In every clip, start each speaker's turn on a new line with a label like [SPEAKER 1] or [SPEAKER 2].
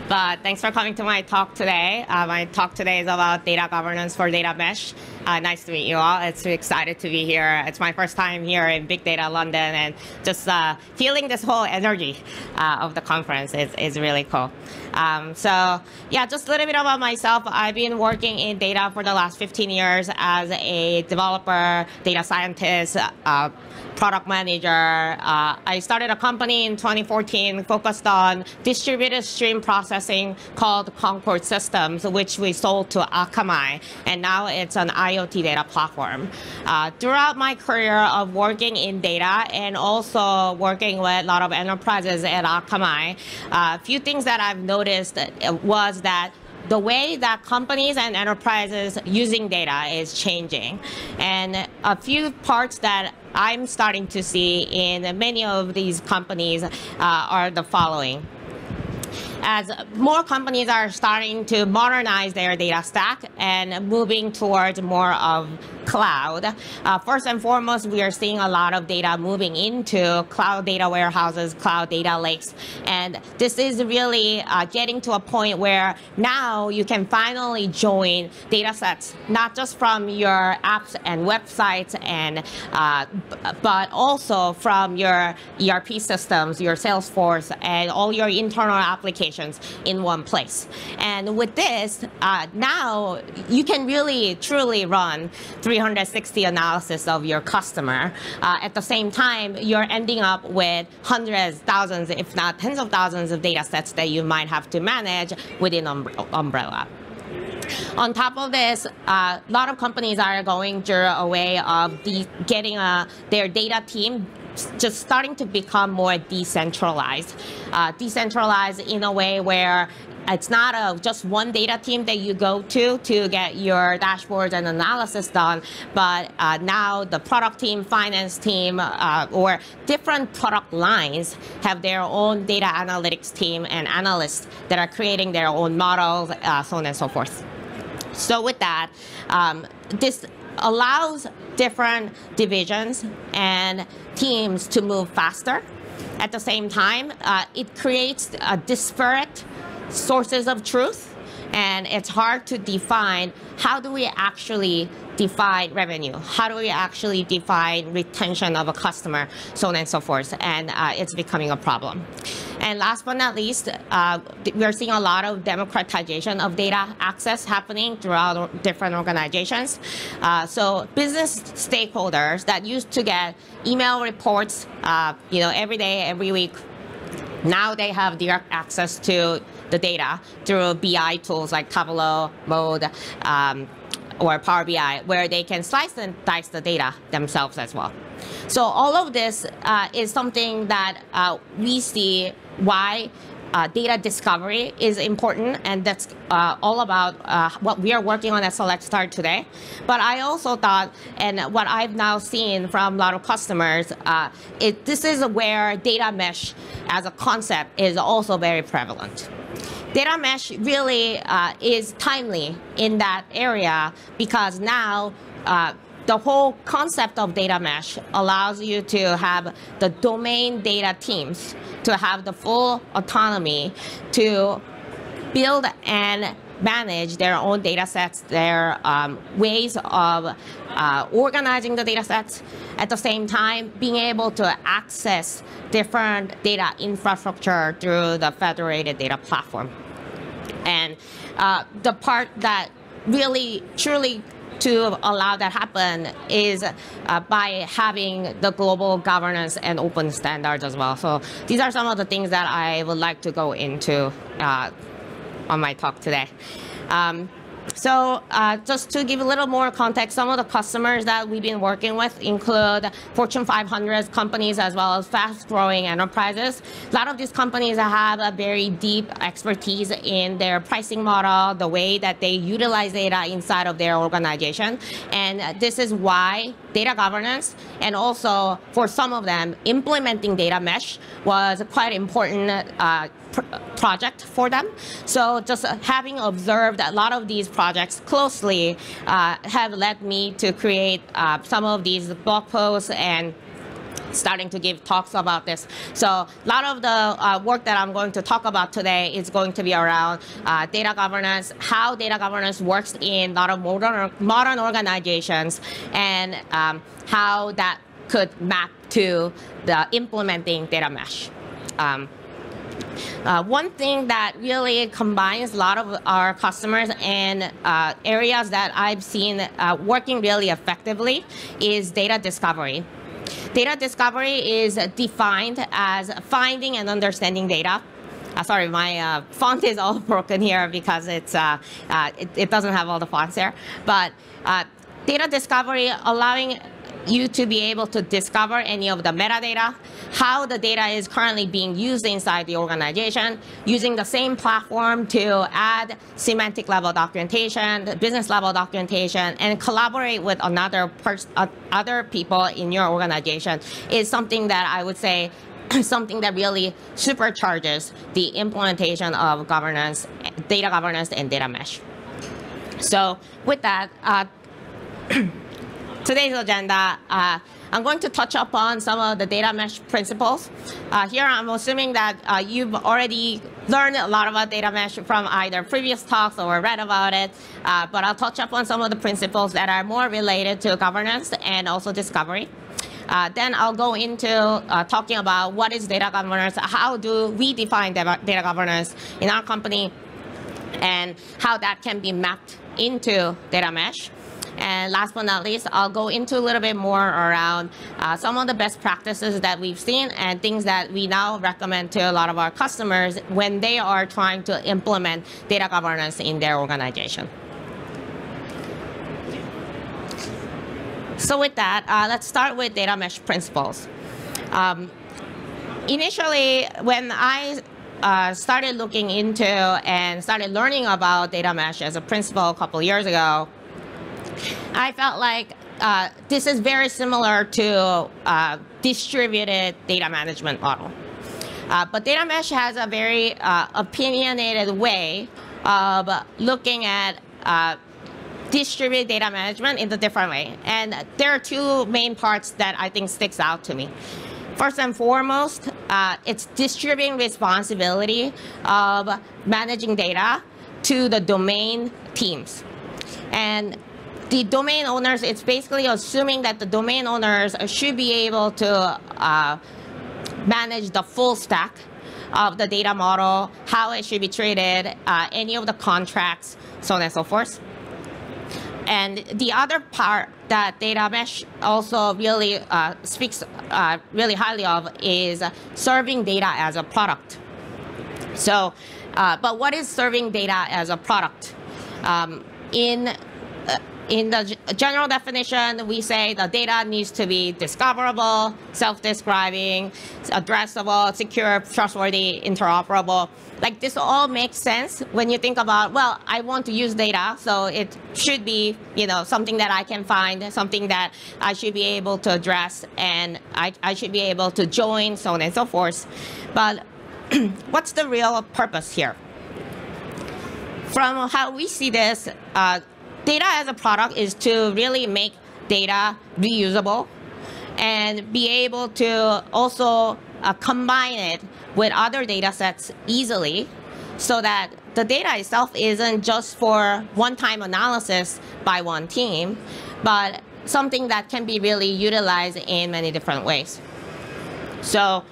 [SPEAKER 1] but thanks for coming to my talk today. My talk today is about data governance for data mesh. Nice to meet you all. It's really excited to be here. It's my first time here in Big Data London, and just feeling this whole energy of the conference is really cool. So yeah, just a little bit about myself. I've been working in data for the last 15 years as a developer, data scientist, product manager. I started a company in 2014 focused on distributed stream processing called Concord Systems, which we sold to Akamai, and now it's an IoT data platform. Throughout my career of working in data and also working with a lot of enterprises at Akamai, a few things that I've noticed was that the way that companies and enterprises using data is changing. And a few parts that I'm starting to see in many of these companies are the following. As more companies are starting to modernize their data stack and moving towards more of cloud, first and foremost, we are seeing a lot of data moving into cloud data warehouses, cloud data lakes. And this is really getting to a point where now you can finally join data sets, not just from your apps and websites, and but also from your ERP systems, your Salesforce, and all your internal applications in one place. And with this, now you can really truly run 360 analysis of your customer. At the same time, you're ending up with hundreds, thousands, if not tens of thousands of data sets that you might have to manage within Umbrella. On top of this, a lot of companies are going through a way of getting their data team just starting to become more decentralized. Decentralized in a way where it's not just one data team that you go to get your dashboards and analysis done, but now the product team, finance team, or different product lines have their own data analytics team and analysts that are creating their own models, so on and so forth. So with that, this allows different divisions and teams to move faster. At the same time, it creates disparate sources of truth, and it's hard to define how do we actually define revenue, how do we actually define retention of a customer, so on and so forth, and it's becoming a problem. And last but not least, we're seeing a lot of democratization of data access happening throughout different organizations. So business stakeholders that used to get email reports every day, every week, now they have direct access to the data through BI tools like Tableau, Mode, or Power BI, where they can slice and dice the data themselves as well. So all of this is something that we see why data discovery is important, and that's all about what we are working on at Select Start today. But I also thought, and what I've now seen from a lot of customers, this is where data mesh as a concept is also very prevalent. Data mesh really is timely in that area because now the whole concept of data mesh allows you to have the domain data teams to have the full autonomy to build and manage their own data sets, their ways of organizing the data sets. At the same time, being able to access different data infrastructure through the federated data platform. And the part that really, truly to allow that happen is by having the global governance and open standards as well. So these are some of the things that I would like to go into on my talk today. So just to give a little more context, some of the customers that we've been working with include Fortune 500 companies as well as fast-growing enterprises. A lot of these companies have a very deep expertise in their pricing model, the way that they utilize data inside of their organization. And this is why data governance, and also for some of them, implementing data mesh was quite important project for them. So just having observed a lot of these projects closely have led me to create some of these blog posts and starting to give talks about this. So a lot of the work that I'm going to talk about today is going to be around data governance, how data governance works in a lot of modern organizations, and how that could map to the implementing data mesh. One thing that really combines a lot of our customers and areas that I've seen working really effectively is data discovery. Data discovery is defined as finding and understanding data. Sorry, my font is all broken here because it doesn't have all the fonts there. But data discovery, allowing you to be able to discover any of the metadata, how the data is currently being used inside the organization, using the same platform to add semantic level documentation, business level documentation, and collaborate with other people in your organization is something that I would say something that really supercharges the implementation of governance, data governance, and data mesh. So with that, today's agenda, I'm going to touch upon some of the data mesh principles. Here I'm assuming that you've already learned a lot about data mesh from either previous talks or read about it, but I'll touch upon some of the principles that are more related to governance and also discovery. Then I'll go into talking about what is data governance, how do we define data governance in our company, and how that can be mapped into data mesh. And last but not least, I'll go into a little bit more around some of the best practices that we've seen and things that we now recommend to a lot of our customers when they are trying to implement data governance in their organization. So with that, let's start with data mesh principles. Initially, when I started looking into and started learning about data mesh as a principle a couple years ago, I felt like this is very similar to distributed data management model. But data mesh has a very opinionated way of looking at distributed data management in a different way. And there are two main parts that I think sticks out to me. First and foremost, it's distributing responsibility of managing data to the domain teams. And the domain owners, it's basically assuming that the domain owners should be able to manage the full stack of the data model, how it should be treated, any of the contracts, so on and so forth. And the other part that data mesh also really speaks really highly of is serving data as a product. So, but what is serving data as a product? In the general definition, we say the data needs to be discoverable, self-describing, addressable, secure, trustworthy, interoperable. Like this all makes sense when you think about, well, I want to use data, so it should be, something that I can find, something that I should be able to address, and I should be able to join, so on and so forth. But what's the real purpose here? From how we see this, data as a product is to really make data reusable and be able to also combine it with other data sets easily so that the data itself isn't just for one-time analysis by one team, but something that can be really utilized in many different ways. So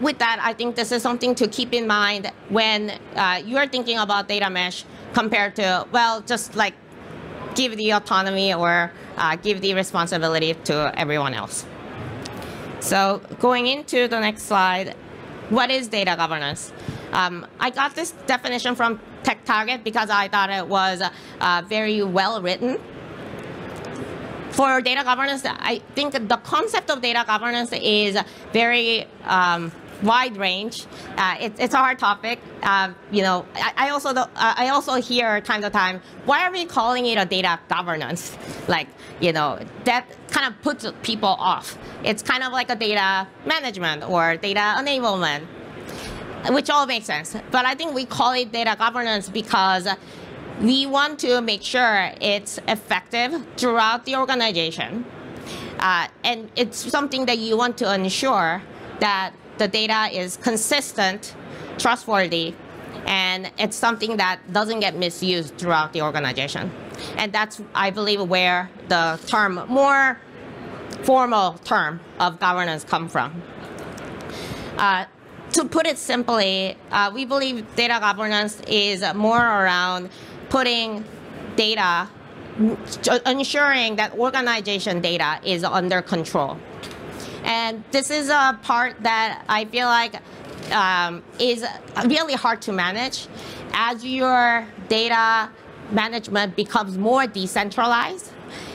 [SPEAKER 1] with that, I think this is something to keep in mind when you're thinking about data mesh compared to, well, just like give the autonomy or give the responsibility to everyone else. So going into the next slide, what is data governance? I got this definition from TechTarget because I thought it was very well written. For data governance, I think the concept of data governance is very wide range. It's a hard topic. I also hear time to time, why are we calling it a data governance? Like, that kind of puts people off. It's kind of like a data management or data enablement, which all makes sense. But I think we call it data governance because we want to make sure it's effective throughout the organization. And it's something that you want to ensure that the data is consistent, trustworthy, and it's something that doesn't get misused throughout the organization. And that's, I believe, where the term, more formal term of governance come from. To put it simply, we believe data governance is more around putting data, ensuring that organization data is under control. And this is a part that I feel like is really hard to manage. As your data management becomes more decentralized,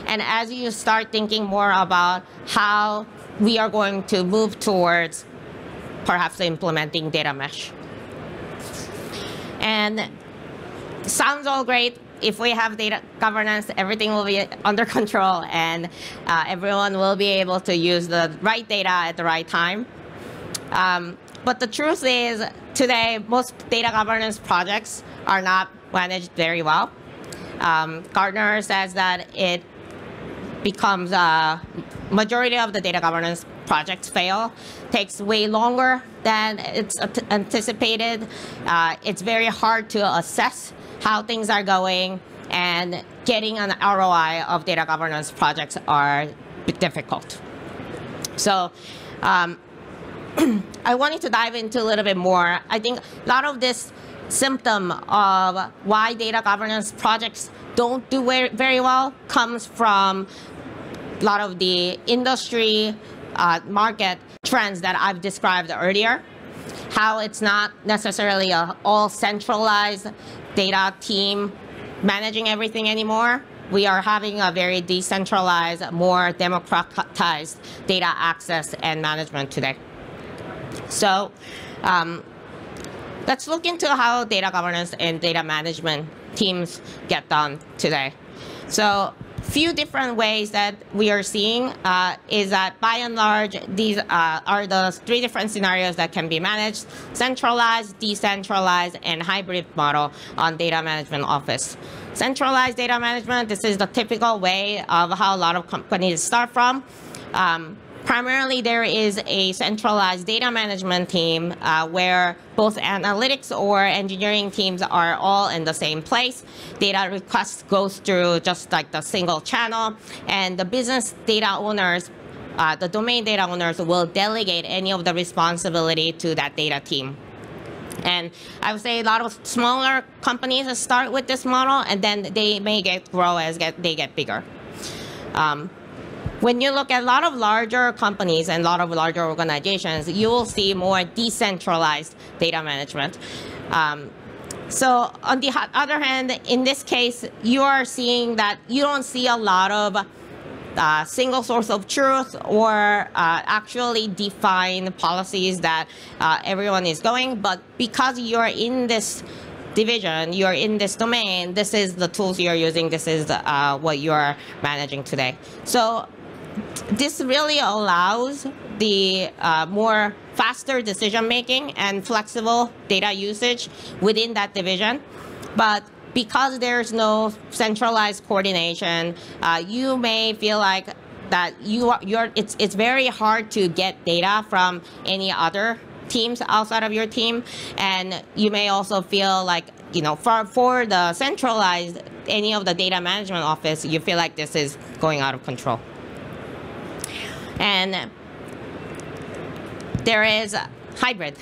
[SPEAKER 1] and as you start thinking more about how we are going to move towards perhaps implementing data mesh. And sounds all great. If we have data governance, everything will be under control, and everyone will be able to use the right data at the right time. But the truth is, today, most data governance projects are not managed very well. Gartner says that it becomes majority of the data governance projects fail, takes way longer than it's anticipated. It's very hard to assess how things are going, and getting an ROI of data governance projects are difficult. So I wanted to dive into a little bit more. I think a lot of this symptom of why data governance projects don't do very well comes from a lot of the industry market trends that I've described earlier. How it's not necessarily a all centralized data team managing everything anymore. We are having a very decentralized, more democratized data access and management today. So let's look into how data governance and data management teams get done today. So few different ways that we are seeing is that by and large, these are the three different scenarios that can be managed: centralized, decentralized, and hybrid model on data management office. Centralized data management, this is the typical way of how a lot of companies start from. Primarily, there is a centralized data management team where both analytics or engineering teams are all in the same place. Data requests goes through just like the single channel, and the business data owners, the domain data owners, will delegate any of the responsibility to that data team. And I would say a lot of smaller companies start with this model, and then they may grow as they get bigger. When you look at a lot of larger companies and a lot of larger organizations, you will see more decentralized data management. So on the other hand, in this case, you are seeing that you don't see a lot of single source of truth or actually defined policies that everyone is going. But because you're in this division, you're in this domain, this is the tools you're using, this is what you're managing today. So this really allows the more faster decision making and flexible data usage within that division. But because there's no centralized coordination, you may feel like that it's very hard to get data from any other teams outside of your team. And you may also feel like, you know, for the centralized, any of the data management office, you feel like this is going out of control. And there is a hybrid.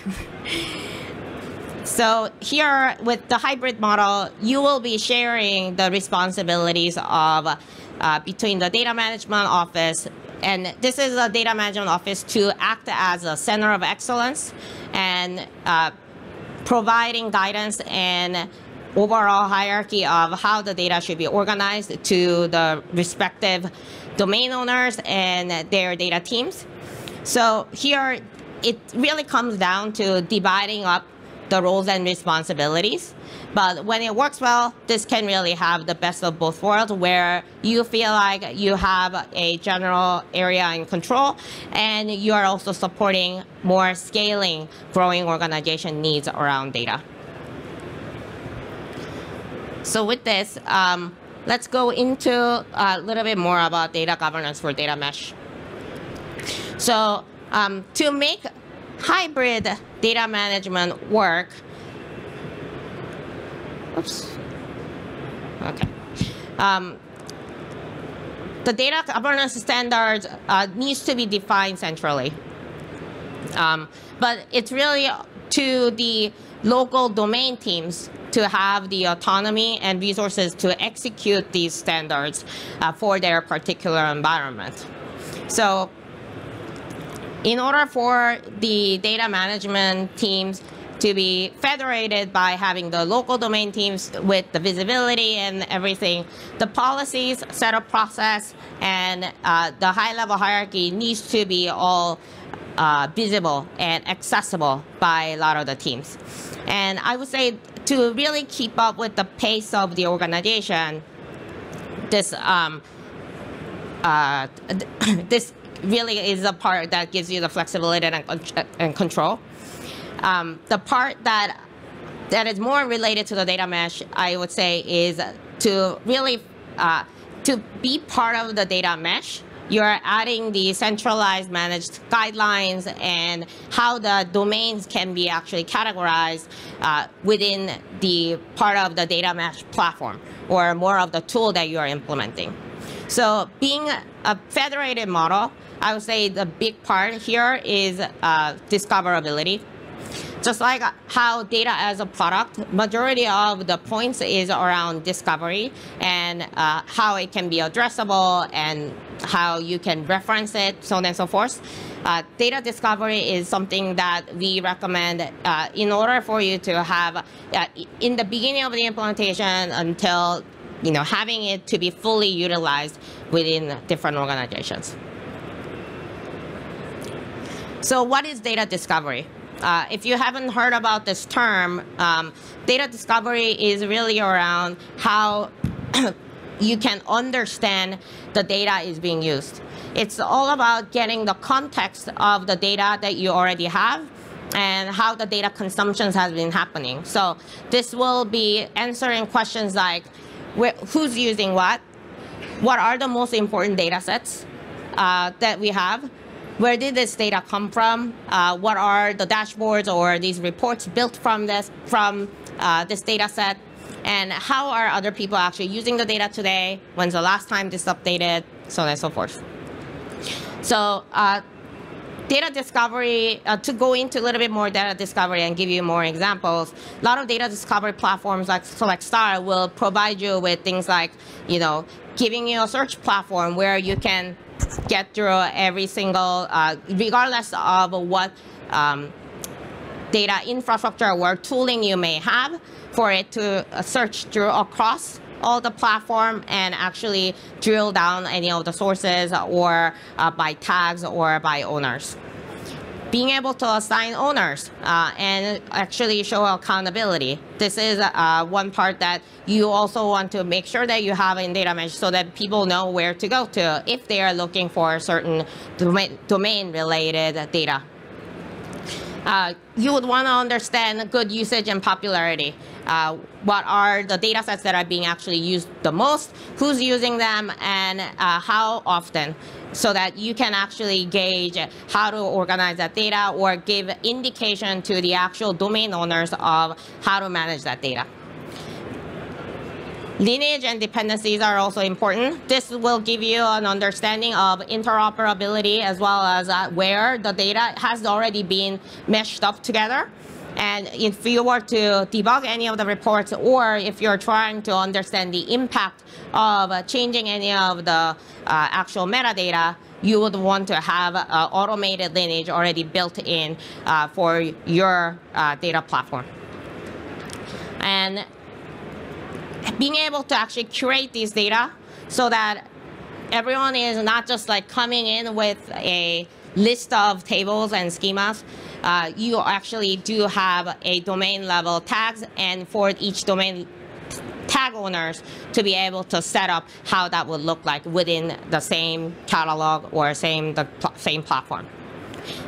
[SPEAKER 1] So here with the hybrid model, you will be sharing the responsibilities of between the data management office, and this is a data management office to act as a center of excellence and providing guidance and overall hierarchy of how the data should be organized to the respective domain owners and their data teams. So here, it really comes down to dividing up the roles and responsibilities. But when it works well, this can really have the best of both worlds, where you feel like you have a general area in control, and you are also supporting more scaling, growing organization needs around data. So with this, let's go into a little bit more about data governance for data mesh. So to make hybrid data management work, oops, okay. The data governance standards needs to be defined centrally. But it's really to the local domain teams to have the autonomy and resources to execute these standards for their particular environment. So in order for the data management teams to be federated by having the local domain teams with the visibility and everything, the policies, setup process, and the high-level hierarchy needs to be all visible and accessible by a lot of the teams. And I would say to really keep up with the pace of the organization, this this really is a part that gives you the flexibility and control. The part that is more related to the data mesh, I would say, is to really to be part of the data mesh. You're adding the centralized managed guidelines and how the domains can be actually categorized within the part of the data mesh platform, or more of the tool that you are implementing. So being a federated model, I would say the big part here is discoverability. Just like how data as a product, majority of the points is around discovery and how it can be addressable and how you can reference it, so on and so forth. Data discovery is something that we recommend in order for you to have in the beginning of the implementation until having it to be fully utilized within different organizations. So what is data discovery? If you haven't heard about this term, data discovery is really around how you can understand the data is being used. It's all about getting the context of the data that you already have and how the data consumptions has been happening. So this will be answering questions like who's using what are the most important data sets that we have, where did this data come from? What are the dashboards or these reports built from this data set? And how are other people actually using the data today? When's the last time this updated? So on and so forth. So data discovery, to go into a little bit more data discovery and give you more examples, a lot of data discovery platforms like SelectStar will provide you with things like, giving you a search platform where you can get through every single, regardless of what data infrastructure or tooling you may have, for it to search through across all the platform and actually drill down any of the sources or by tags or by owners. Being able to assign owners and actually show accountability. This is one part that you also want to make sure that you have in data mesh so that people know where to go to if they are looking for certain domain-related data. You would want to understand good usage and popularity. What are the data sets that are being actually used the most, who's using them, and how often, so that you can actually gauge how to organize that data or give indication to the actual domain owners of how to manage that data. Lineage and dependencies are also important. This will give you an understanding of interoperability as well as where the data has already been meshed up together. And if you were to debug any of the reports, or if you're trying to understand the impact of changing any of the actual metadata, you would want to have automated lineage already built in for your data platform. And being able to actually curate these data so that everyone is not just like coming in with a list of tables and schemas. You actually do have a domain level tags, and for each domain tag owners to be able to set up how that would look like within the same catalog or same platform.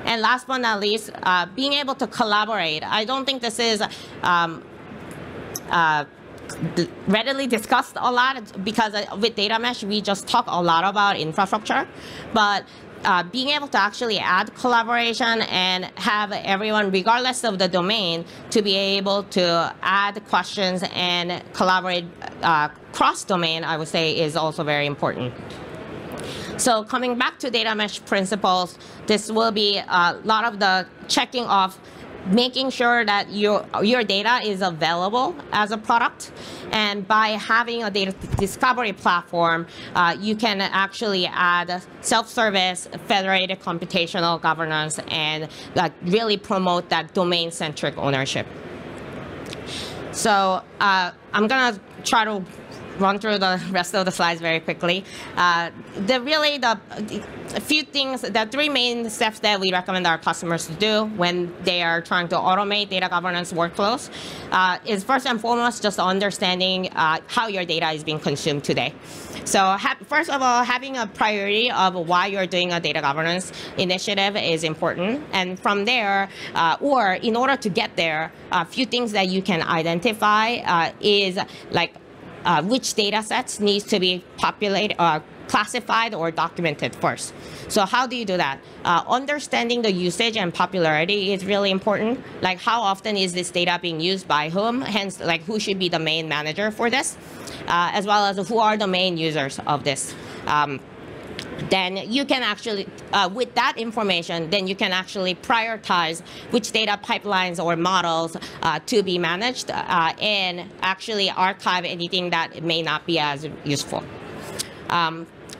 [SPEAKER 1] And last but not least, being able to collaborate. I don't think this is readily discussed a lot because with data mesh we just talk a lot about infrastructure, but being able to actually add collaboration and have everyone, regardless of the domain, to be able to add questions and collaborate cross-domain, I would say, is also very important. So coming back to data mesh principles, this will be a lot of the checking off, making sure that your data is available as a product. And by having a data discovery platform, you can actually add self-service, federated computational governance, and really promote that domain-centric ownership. So I'm going to try to run through the rest of the slides very quickly. A few things, the three main steps that we recommend our customers to do when they are trying to automate data governance workflows is first and foremost just understanding how your data is being consumed today. So first of all, having a priority of why you're doing a data governance initiative is important. And from there, or in order to get there, a few things that you can identify is like which data sets needs to be populated, classified or documented first. So how do you do that? Understanding the usage and popularity is really important. Like how often is this data being used by whom? Hence, like who should be the main manager for this, as well as who are the main users of this. Then you can actually, with that information, then you can actually prioritize which data pipelines or models to be managed and actually archive anything that may not be as useful.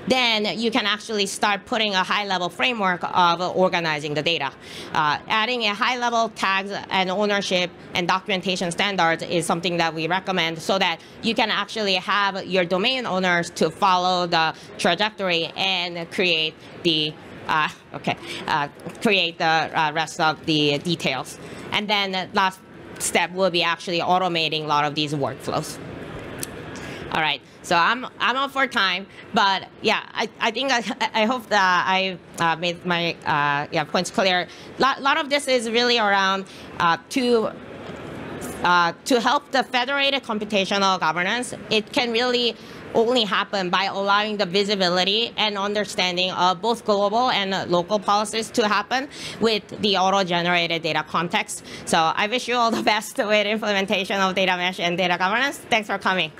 [SPEAKER 1] Then you can actually start putting a high-level framework of organizing the data. Adding a high-level tags and ownership and documentation standards is something that we recommend so that you can actually have your domain owners to follow the trajectory and create the rest of the details. And then the last step will be actually automating a lot of these workflows. All right, so I'm up for time, but yeah, I think I hope that I made my points clear. A lot of this is really around to help the federated computational governance. It can really only happen by allowing the visibility and understanding of both global and local policies to happen with the auto-generated data context. So I wish you all the best with implementation of data mesh and data governance. Thanks for coming.